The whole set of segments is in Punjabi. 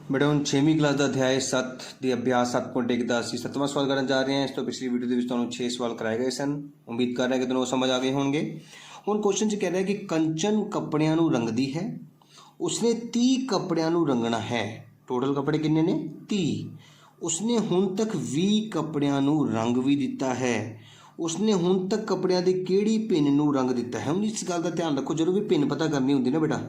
बेटा हम 6वीं क्लास का अध्याय 7 ਦੇ ਅਭਿਆਸ 7.1 ਦਾ ਅਸੀਂ 7ਵਾਂ ਸਵਾਲ ਕਰਨ ਜਾ ਰਹੇ ਹਾਂ। ਇਸ ਤੋਂ ਪਿਛਲੀ ਵੀਡੀਓ ਦੇ ਵਿੱਚ ਤੁਹਾਨੂੰ 6 ਸਵਾਲ ਕਰਾਏ ਗਏ ਸਨ। ਉਮੀਦ ਕਰ ਰਹੇ ਕਿ ਤੁਹਾਨੂੰ ਸਮਝ ਆ ਗਏ ਹੋਣਗੇ। ਹੁਣ ਕੁਐਸਚਨ 'ਚ ਕਹਿ ਰਿਹਾ ਕਿ ਕੰਚਨ ਕੱਪੜਿਆਂ ਨੂੰ ਰੰਗਦੀ ਹੈ, ਉਸਨੇ 30 ਕੱਪੜਿਆਂ ਨੂੰ ਰੰਗਣਾ ਹੈ। ਟੋਟਲ ਕੱਪੜੇ ਕਿੰਨੇ ਨੇ? 30। ਉਸਨੇ ਹੁਣ ਤੱਕ 20 ਕੱਪੜਿਆਂ ਨੂੰ ਰੰਗ ਵੀ ਦਿੱਤਾ ਹੈ। ਉਸਨੇ ਹੁਣ ਤੱਕ ਕੱਪੜਿਆਂ ਦੇ ਕਿਹੜੀ ਪਿੰਨ ਨੂੰ ਰੰਗ ਦਿੱਤਾ ਹੈ। ਹੁਣ ਇਸ ਗੱਲ ਦਾ ਧਿਆਨ ਰੱਖੋ, ਜਦੋਂ ਵੀ ਪਿੰਨ ਪਤਾ ਕਰਨੀ ਹੁੰਦੀ ਨਾ ਬੇਟਾ,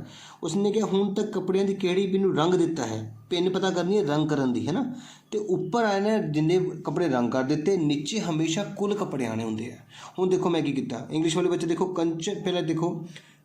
ਉਸਨੇ ਕਿਹਾ ਹੁਣ ਤੱਕ ਕੱਪੜਿਆਂ ਦੀ ਕਿਹੜੀ ਪਿੰਨ ਨੂੰ ਰੰਗ ਦਿੱਤਾ ਹੈ। ਪਿੰਨ ਪਤਾ ਕਰਨੀ ਹੈ ਰੰਗ ਕਰਨ ਦੀ, ਹੈ ਨਾ। ਤੇ ਉੱਪਰ ਆਏ ਨੇ ਜਿੰਨੇ ਕੱਪੜੇ ਰੰਗ ਕਰ ਦਿੱਤੇ, ਨੀਚੇ ਹਮੇਸ਼ਾ ਕੁੱਲ ਕੱਪੜੇ ਆਣੇ ਹੁੰਦੇ ਆ। ਹੁਣ ਦੇਖੋ ਮੈਂ ਕੀ ਕੀਤਾ, ਇੰਗਲਿਸ਼ ਵਾਲੇ ਬੱਚੇ ਦੇਖੋ ਕੰਚਨ, ਪਹਿਲਾਂ ਦੇਖੋ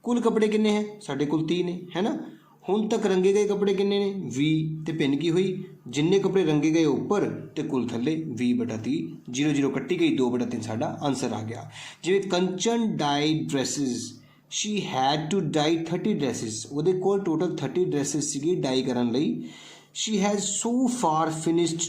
ਕੁੱਲ ਕੱਪੜੇ ਕਿੰਨੇ ਹੈ, ਸਾਡੇ ਕੋਲ 30 ਨੇ, ਹੈ ਨਾ। ਹੁਣ ਤੱਕ ਰੰਗੇ ਗਏ ਕੱਪੜੇ ਕਿੰਨੇ ਨੇ? 20। ਤੇ ਪਿੰਨ ਕੀ ਹੋਈ? ਜਿੰਨੇ ਕੱਪੜੇ ਰੰਗੇ ਗਏ ਉੱਪਰ ਤੇ ਕੁੱਲ ਥੱਲੇ 20/30। 0 ਕੱਟੀ ਗਈ, 2/3 ਸਾਡਾ ਆਨਸਰ ਆ ਗਿਆ। ਜਿਵੇਂ Kanchan dyed dresses, she had to dye 30 dresses. ਉਹਦੇ ਕੋਲ ਟੋਟਲ 30 ਡਰੈਸਿਸ ਸੀਗੀ ਡਾਈ ਕਰਨ ਲਈ। She has so far finished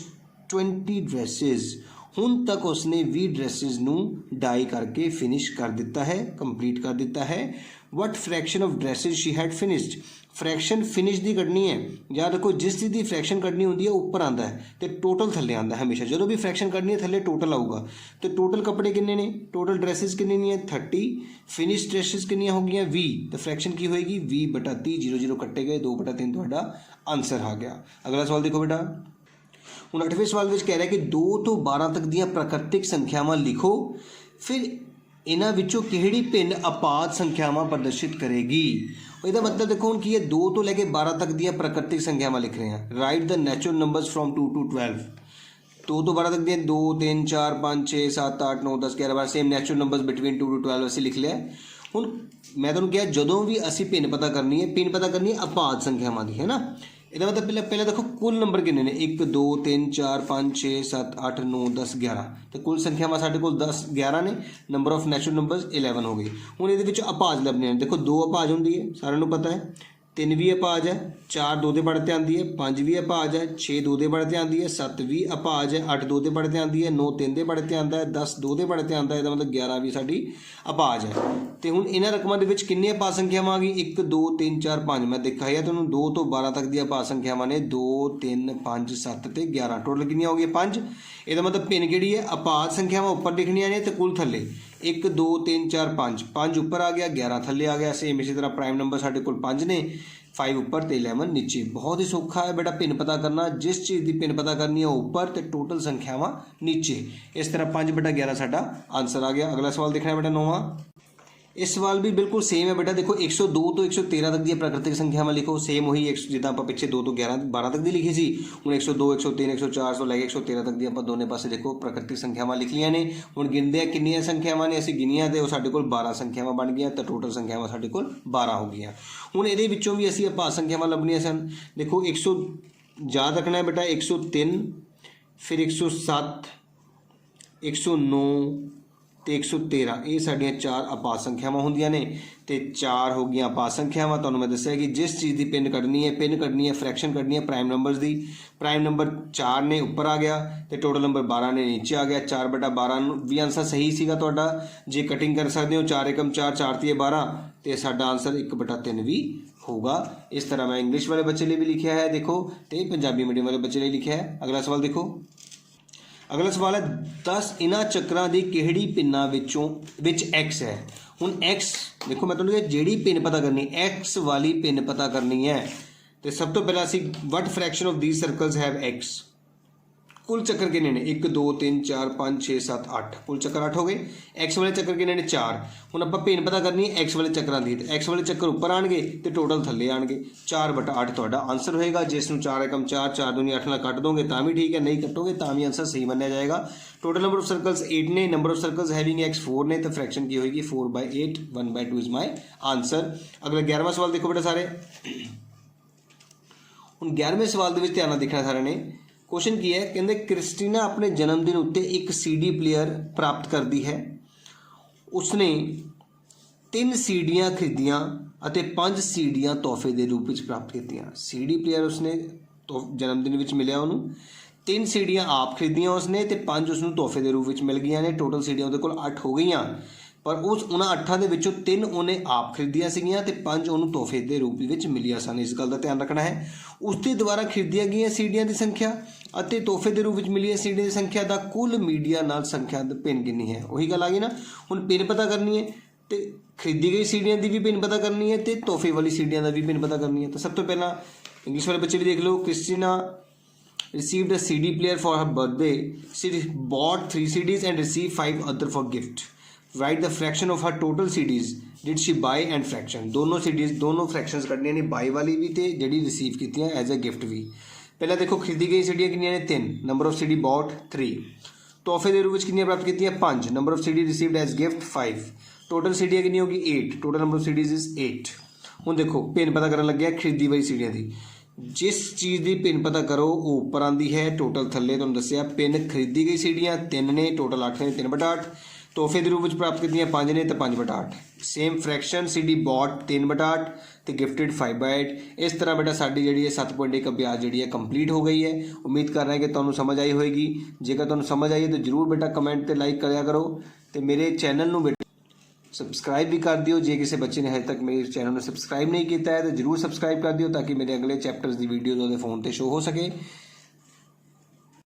20 dresses. ਹੁਣ ਤੱਕ ਉਸਨੇ 20 ਡਰੈਸਿਸ ਨੂੰ ਡਾਈ ਕਰਕੇ ਫਿਨਿਸ਼ ਕਰ ਦਿੱਤਾ ਹੈ, ਕੰਪਲੀਟ ਕਰ ਦਿੱਤਾ ਹੈ। What fraction of dresses she had finished. Fraction finish ਦੀ ਕੱਢਣੀ ਹੈ। ਯਾਦ ਰੱਖੋ, ਜਿਸ ਚੀਜ਼ ਦੀ ਫਰੈਕਸ਼ਨ ਕੱਢਣੀ ਹੁੰਦੀ ਹੈ ਉੱਪਰ ਆਉਂਦਾ ਹੈ ਤੇ ਟੋਟਲ ਥੱਲੇ ਆਉਂਦਾ ਹੈ ਹਮੇਸ਼ਾ। ਜਦੋਂ ਵੀ ਫਰੈਕਸ਼ਨ ਕੱਢਣੀ ਹੈ ਥੱਲੇ ਟੋਟਲ ਆਊਗਾ। ਤੇ ਟੋਟਲ ਕੱਪੜੇ ਕਿੰਨੇ ਨੇ? ਟੋਟਲ ਡਰੈਸਿਸ ਕਿੰਨੀਆਂ ਨੇ? 30। ਫਿਨਿਸ਼ ਡਰੈਸਿਸ ਕਿੰਨੀਆਂ ਹੋ ਗਈਆਂ? 20। ਤੇ ਫਰੈਕਸ਼ਨ ਕੀ ਹੋਏਗੀ? 20/30। 0 ਕੱਟੇ ਗਏ, 2/3 ਤੁਹਾਡਾ ਆਨਸਰ ਆ ਗਿਆ। ਅਗਲਾ ਸਵਾਲ ਦੇਖੋ ਬੇਟਾ। ਹੁਣ 8ਵੇਂ ਸਵਾਲ ਵਿੱਚ ਕਹਿ ਰਿਹਾ ਕਿ 2 ਤੋਂ 12 ਤੱਕ ਦੀਆਂ ਪ੍ਰਾਕ੍ਰਿਤਿਕ ਸੰਖਿਆਵਾਂ ਲਿਖੋ, ਫਿਰ ਇਹਨਾਂ ਵਿੱਚੋਂ ਕਿਹੜੀ ਭਿੰਨ ਅਪਾਦ ਸੰਖਿਆਵਾਂ ਪ੍ਰਦਰਸ਼ਿਤ ਕਰੇਗੀ। ਇਹਦਾ ਮਤਲਬ ਦੇਖੋ ਹੁਣ ਕੀ ਹੈ, 2 ਤੋਂ ਲੈ ਕੇ 12 ਤੱਕ ਦੀਆਂ ਪ੍ਰਾਕ੍ਰਿਤਿਕ ਸੰਖਿਆਵਾਂ ਲਿਖ ਰਹੇ ਹਾਂ। Right the natural numbers from 2 to 12। 2 ਤੋਂ 12 ਤੱਕ ਦੀਆਂ 2 3 4 5 6 7 8 9 10 11 12 same natural numbers between 2 to 12 ਅਸੀਂ ਲਿਖ ਲਿਆ। ਹੁਣ ਮੈਂ ਤੁਹਾਨੂੰ ਕਿਹਾ ਜਦੋਂ ਵੀ ਅਸੀਂ ਭਿੰਨ ਪਤਾ ਕਰਨੀ ਹੈ, ਭਿੰਨ ਪਤਾ ਕਰਨੀ ਹੈ ਅਪਾਦ ਸੰਖਿਆਵਾਂ ਦੀ, ਹੈ ਨਾ। ਇਹਦਾ ਮਤਲਬ ਪਹਿਲਾਂ ਦੇਖੋ ਕੁੱਲ ਨੰਬਰ ਕਿੰਨੇ ਨੇ? 1 2 3 4 5 6 7 8 9 10 11। ਤੇ ਕੁੱਲ ਸੰਖਿਆਵਾਂ ਸਾਡੇ ਕੋਲ 11 ਨੇ। ਨੰਬਰ ਆਫ ਨੈਚੁਰਲ ਨੰਬਰਸ 11 ਹੋ ਗਏ। ਹੁਣ ਇਹਦੇ ਵਿੱਚ ਅਪਾਜ ਲੱਭਣੇ ਨੇ। ਦੇਖੋ 2 ਅਪਾਜ ਹੁੰਦੀ ਹੈ, ਸਾਰਿਆਂ ਨੂੰ ਪਤਾ ਹੈ। 3 ਵੀ ਅਪਾਜ ਹੈ, 4 2 ਦੇ ਪੜ੍ਹ ਤੇ ਆਉਂਦੀ ਹੈ, 5 ਵੀ ਅਪਾਜ ਹੈ, 6 2 ਦੇ ਪੜ੍ਹ ਤੇ ਆਉਂਦੀ ਹੈ, 7 ਵੀ ਅਪਾਜ ਹੈ, 8 2 ਦੇ ਪੜ੍ਹ ਤੇ ਆਉਂਦੀ ਹੈ, 9 3 ਦੇ ਪੜ੍ਹ ਤੇ ਆਉਂਦਾ ਹੈ, 10 2 ਦੇ ਪੜ੍ਹ ਤੇ ਆਉਂਦਾ ਹੈ। ਇਹਦਾ ਮਤਲਬ 11 ਵੀ ਸਾਡੀ ਅਪਾਜ ਹੈ। ਤੇ ਹੁਣ ਇਹਨਾਂ ਰਕਮਾਂ ਦੇ ਵਿੱਚ ਕਿੰਨੀਆਂ ਅਪਾਜ ਸੰਖਿਆਵਾਂ ਆ ਗਈ? 1 2 3 4 5। ਮੈਂ ਦਿਖਾਇਆ ਤੁਹਾਨੂੰ 2 ਤੋਂ 12 ਤੱਕ ਦੀਆਂ ਅਪਾਜ ਸੰਖਿਆਵਾਂ ਨੇ 2 3 5 7 ਤੇ 11। ਟੋਟਲ ਕਿੰਨੀਆਂ ਹੋ ਗਈਆਂ? 5। ਇਹਦਾ ਮਤਲਬ ਭਿੰਨ ਕਿਹੜੀ ਹੈ? ਅਪਾਜ ਸੰਖਿਆਵਾਂ ਉੱਪਰ ਲਿਖਣੀਆਂ ਨੇ ਤੇ ਕੁੱਲ ਥੱਲੇ। 1 2 3 4 5, 5 ਉੱਪਰ ਆ ਗਿਆ, 11 ਥੱਲੇ ਆ ਗਿਆ। ਸੇਮ ਇਸੇ ਤਰ੍ਹਾਂ ਪ੍ਰਾਈਮ ਨੰਬਰ ਸਾਡੇ ਕੋਲ 5 ਨੇ, 5 ਉੱਪਰ ਤੇ 11 ਨੀਚੇ। ਬਹੁਤ ਹੀ ਸੌਖਾ ਹੈ ਬੇਟਾ ਭਿੰਨ ਪਤਾ ਕਰਨਾ। ਜਿਸ ਚੀਜ਼ ਦੀ ਭਿੰਨ ਪਤਾ ਕਰਨੀ ਹੈ ਉੱਪਰ ਤੇ ਟੋਟਲ ਸੰਖਿਆਵਾਂ ਨੀਚੇ। ਇਸ ਤਰ੍ਹਾਂ 5/11 ਸਾਡਾ ਆਨਸਰ ਆ ਗਿਆ। ਅਗਲਾ ਸਵਾਲ ਦੇਖਣਾ ਬੇਟਾ 9ਵਾਂ। ਇਸ ਸਵਾਲ ਵੀ ਬਿਲਕੁਲ ਸੇਮ ਹੈ ਬੇਟਾ। ਦੇਖੋ 102 ਤੋਂ 113 ਤੱਕ ਦੀਆਂ ਪ੍ਰਾਕ੍ਰਿਤਿਕ ਸੰਖਿਆਵਾਂ ਲਿਖੋ। ਸੇਮ ਉਹੀ ਜਿੱਦਾਂ ਆਪਾਂ ਪਿੱਛੇ 2 ਤੋਂ 12 ਤੱਕ ਦੀ ਲਿਖੀ ਸੀ। ਹੁਣ 102 103 104 ਤੋਂ ਲੈ ਕੇ 113 ਤੱਕ ਦੀ ਆਪਾਂ ਦੋਨੇ ਪਾਸੇ ਦੇਖੋ ਪ੍ਰਾਕ੍ਰਿਤਿਕ ਸੰਖਿਆਵਾਂ ਲਿਖ ਲਈਆਂ ਨੇ। ਹੁਣ ਗਿਣਦੇ ਆ ਕਿੰਨੀਆਂ ਸੰਖਿਆਵਾਂ ਨੇ, ਅਸੀਂ ਗਿਣੀਆਂ ਤੇ ਉਹ ਸਾਡੇ ਕੋਲ 12 ਸੰਖਿਆਵਾਂ ਬਣ ਗਈਆਂ। ਤਾਂ ਟੋਟਲ ਸੰਖਿਆਵਾਂ ਸਾਡੇ ਕੋਲ 12 ਹੋ ਗਈਆਂ। ਹੁਣ ਇਹਦੇ ਵਿੱਚੋਂ ਵੀ ਅਸੀਂ ਅਪਾਦ ਸੰਖਿਆਵਾਂ ਲੱਭਣੀਆਂ ਸਨ। ਦੇਖੋ 100 ਯਾਦ ਰੱਖਣਾ ਹੈ ਬੇਟਾ, 103 ਫਿਰ 107 109 ਤੇ 113। ਇਹ ਸਾਡੀਆਂ 4 ਅਪਾਦ ਸੰਖਿਆਵਾਂ ਹੁੰਦੀਆਂ ਨੇ। ਤੇ 4 ਹੋ ਗਈਆਂ ਅਪਾਦ ਸੰਖਿਆਵਾਂ। ਤੁਹਾਨੂੰ ਮੈਂ ਦੱਸਿਆ ਕਿ ਜਿਸ ਚੀਜ਼ ਦੀ ਪਿੰਨ ਕੱਢਣੀ ਹੈ ਫਰੈਕਸ਼ਨ ਕੱਢਣੀ ਹੈ ਪ੍ਰਾਈਮ ਨੰਬਰਸ ਦੀ। ਪ੍ਰਾਈਮ ਨੰਬਰ 4 ਨੇ ਉੱਪਰ ਆ ਗਿਆ ਤੇ ਟੋਟਲ ਨੰਬਰ 12 ਨੇ ਨੀਚੇ ਆ ਗਿਆ। 4/12 ਨੂੰ ਵੀ ਆਨਸਰ ਸਹੀ ਸੀਗਾ ਤੁਹਾਡਾ। ਜੇ ਕਟਿੰਗ ਕਰ ਸਕਦੇ ਹੋ 4 × 4 4 × 12 ਤੇ ਸਾਡਾ ਆਨਸਰ 1/3 ਵੀ ਹੋਊਗਾ। ਇਸ ਤਰ੍ਹਾਂ ਮੈਂ ਇੰਗਲਿਸ਼ ਵਾਲੇ ਬੱਚੇ ਲਈ ਵੀ ਲਿਖਿਆ ਹੈ ਦੇਖੋ, ਤੇ ਪੰਜਾਬੀ ਮੀਡੀਅਮ ਵਾਲੇ ਬੱਚੇ ਲਈ ਲਿਖਿਆ ਹੈ। ਅਗਲਾ ਸਵਾਲ ਦੇਖੋ। ਅਗਲਾ ਸਵਾਲ ਹੈ 10 ਇਹਨਾਂ ਚੱਕਰਾਂ ਦੀ ਕਿਹੜੀ ਪਿੰਨਾਂ ਵਿੱਚ x ਹੈ। ਹੁਣ x ਦੇਖੋ, ਮੈਂ ਤੁਹਾਨੂੰ ਜਿਹੜੀ ਪਿੰਨ ਪਤਾ ਕਰਨੀ, x ਵਾਲੀ ਪਿੰਨ ਪਤਾ ਕਰਨੀ ਹੈ। ਤੇ ਸਭ ਤੋਂ ਪਹਿਲਾਂ ਅਸੀਂ what fraction of these circles have x। ਕੁੱਲ ਚੱਕਰ ਕਿੰਨੇ ਨੇ? 1 2 3 4 5 6 7 8। ਕੁੱਲ ਚੱਕਰ 8 ਹੋ ਗਏ। x ਵਾਲੇ ਚੱਕਰ ਕਿੰਨੇ ਨੇ? 4। ਹੁਣ ਆਪਾਂ ਪਿੰਨ ਪਤਾ ਕਰਨੀ ਹੈ x ਵਾਲੇ ਚੱਕਰਾਂ ਦੀ। ਤੇ x ਵਾਲੇ ਚੱਕਰ ਉੱਪਰ ਆਣਗੇ ਤੇ ਟੋਟਲ ਥੱਲੇ ਆਣਗੇ। 4/8 ਤੁਹਾਡਾ ਆਨਸਰ ਹੋਏਗਾ। ਜਿਸ ਨੂੰ 4 × 4 4 ਦੂਣੀ 8 ਨਾਲ ਕੱਟ ਦੋਗੇ ਤਾਂ ਵੀ ਠੀਕ ਹੈ, ਨਹੀਂ ਕੱਟੋਗੇ ਤਾਂ ਵੀ ਆਨਸਰ ਸਹੀ ਮੰਨਿਆ ਜਾਏਗਾ। ਟੋਟਲ ਨੰਬਰ ਆਫ ਸਰਕਲਸ 8 ਨੇ। Number of circles having x 4 ਨੇ। ਤਾਂ ਫਰੈਕਸ਼ਨ ਕੀ ਹੋਏਗੀ? 4/8। 1/2 ਇਜ਼ ਮਾਈ ਆਨਸਰ। ਅਗਲਾ 11ਵਾਂ ਸਵਾਲ ਦੇਖੋ ਬੇਟਾ ਸਾਰੇ। ਹੁਣ 11ਵੇਂ ਸਵਾਲ ਦੇ ਵਿੱਚ ਧਿਆਨ ਨਾਲ ਦੇਖਣਾ ਸਾਰਿਆਂ ਨੇ। ਕੁਐਸਚਨ ਕੀ ਹੈ? ਕਹਿੰਦੇ ਕ੍ਰਿਸਟੀਨਾ ਆਪਣੇ ਜਨਮ ਦਿਨ ਉੱਤੇ ਇੱਕ CD ਪਲੇਅਰ ਪ੍ਰਾਪਤ ਕਰਦੀ ਹੈ। ਉਸਨੇ 3 ਸੀਡੀਆਂ ਖਰੀਦੀਆਂ ਅਤੇ 5 ਸੀਡੀਆਂ ਤੋਹਫੇ ਦੇ ਰੂਪ ਵਿੱਚ ਪ੍ਰਾਪਤ ਕੀਤੀਆਂ। CD ਪਲੇਅਰ ਉਸਨੇ ਜਨਮ ਦਿਨ ਵਿੱਚ ਮਿਲਿਆ ਉਹਨੂੰ। 3 ਸੀਡੀਆਂ ਆਪ ਖਰੀਦੀਆਂ ਉਸਨੇ ਤੇ 5 ਉਸਨੂੰ ਤੋਹਫੇ ਦੇ ਰੂਪ ਵਿੱਚ ਮਿਲ ਗਈਆਂ ਨੇ। ਟੋਟਲ ਸੀਡੀਆਂ ਉਹਦੇ ਕੋਲ 8 ਹੋ ਗਈਆਂ। ਪਰ ਉਸ ਉਹਨਾਂ 8 ਦੇ ਵਿੱਚੋਂ 3 ਉਹਨੇ ਆਪ ਖਰੀਦੀਆਂ ਸੀਗੀਆਂ ਤੇ 5 ਉਹਨੂੰ ਤੋਹਫੇ ਦੇ ਰੂਪ ਵਿੱਚ ਮਿਲੀਆਂ ਸਨ। ਇਸ ਗੱਲ ਦਾ ਧਿਆਨ ਰੱਖਣਾ ਹੈ। ਉਸ ਦੇ ਦੁਆਰਾ ਖਰੀਦੀਆਂ ਗਈਆਂ ਸੀਡੀਆਂ ਦੀ ਸੰਖਿਆ ਅਤੇ ਤੋਹਫੇ ਦੇ ਰੂਪ ਵਿੱਚ ਮਿਲੀਆਂ ਸੀਡੀਆਂ ਦੀ ਸੰਖਿਆ ਦਾ ਕੁੱਲ ਮੀਡੀਆ ਨਾਲ ਸੰਖਿਆ ਦਾ ਭਿੰਨ ਕਿੰਨੀ ਹੈ। ਉਹੀ ਗੱਲ ਆ ਗਈ ਨਾ। ਹੁਣ ਭਿੰਨ ਪਤਾ ਕਰਨੀ ਹੈ ਤੇ ਖਰੀਦੀ ਗਈ ਸੀਡੀਆਂ ਦੀ ਵੀ ਭਿੰਨ ਪਤਾ ਕਰਨੀ ਹੈ ਤੇ ਤੋਹਫੇ ਵਾਲੀ ਸੀਡੀਆਂ ਦਾ ਵੀ ਭਿੰਨ ਪਤਾ ਕਰਨੀ ਹੈ। ਤਾਂ ਸਭ ਤੋਂ ਪਹਿਲਾਂ ਇੰਗਲਿਸ਼ ਵਾਲੇ ਬੱਚੇ ਵੀ ਦੇਖ ਲਓ। Christina received a CD player for her birthday. She bought 3 CDs and received 5 other for gift. Write the fraction of her total CDs. Did she buy and fraction? दोनों CDs दोनों fractions ਕੱਢਣੀਆਂ ਨੇ, buy ਵਾਲੀ ਵੀ ਤੇ ਜਿਹੜੀ receive ਕੀਤੀਆਂ as a gift ਵੀ। ਪਹਿਲਾਂ ਦੇਖੋ ਖਰੀਦੀ ਗਈ ਸੀਡੀਆਂ ਕਿੰਨੀਆਂ ਨੇ 3, number of CD bought 3, ਤੋਹਫੇ ਦੇ ਰੂਪ ਵਿੱਚ ਕਿੰਨੀਆਂ ਪ੍ਰਾਪਤ ਕੀਤੀਆਂ 5, number of CD received as gift 5, total ਸੀਡੀਆਂ ਕਿੰਨੀ ਹੋਗੀ 8, total number of CDs is 8। ਹੁਣ ਦੇਖੋ ਭਿੰਨ ਪਤਾ ਕਰਨ ਲੱਗਿਆ ਖਰੀਦੀ ਹੋਈ ਸੀਡੀਆਂ ਦੀ। ਜਿਸ ਚੀਜ਼ ਦੀ ਪਿੰਨ ਪਤਾ ਕਰੋ ਉਹ ਉੱਪਰ ਆਉਂਦੀ ਹੈ, ਟੋਟਲ ਥੱਲੇ ਤੁਹਾਨੂੰ ਦੱਸਿਆ। ਪਿੰਨ ਖਰੀਦੀ ਗਈ ਸੀਡੀਆਂ 3 ਨੇ, ਟੋਟਲ 8 ਨੇ, 3/8। ਤੋਹਫੇ ਦੇ ਰੂਪ ਵਿੱਚ ਪ੍ਰਾਪਤ ਕੀਤੀਆਂ 5 ਨੇ ਤਾਂ 5/8। ਸੇਮ ਫ੍ਰੈਕਸ਼ਨ CD ਬੌਟ 3/8 ਤੇ ਗਿਫਟਡ 5/8। ਇਸ ਤਰ੍ਹਾਂ ਬੇਟਾ ਸਾਡੀ ਜਿਹੜੀ ਹੈ 7.1 ਅਭਿਆਸ ਜਿਹੜੀ ਹੈ ਕੰਪਲੀਟ ਹੋ ਗਈ ਹੈ। ਉਮੀਦ ਕਰ ਰਹੇ ਕਿ ਤੁਹਾਨੂੰ ਸਮਝ ਆਈ ਹੋਏਗੀ। ਜੇਕਰ ਤੁਹਾਨੂੰ ਸਮਝ ਆਈ ਹੈ ਤਾਂ ਜ਼ਰੂਰ ਬੇਟਾ ਕਮੈਂਟ ਤੇ ਲਾਈਕ ਕਰਿਆ ਕਰੋ ਤੇ ਮੇਰੇ ਚੈਨਲ ਨੂੰ ਬੇਟਾ ਸਬਸਕ੍ਰਾइब भी कर दियो। जे किसी बच्चे ने हजे तक मेरे चैनल में सब्सक्राइब नहीं किया है तो जरूर सब्सक्राइब कर दियो ताकि मेरे अगले चैप्टर्स की वीडियोज़ उहदे फोन पर शो हो सके।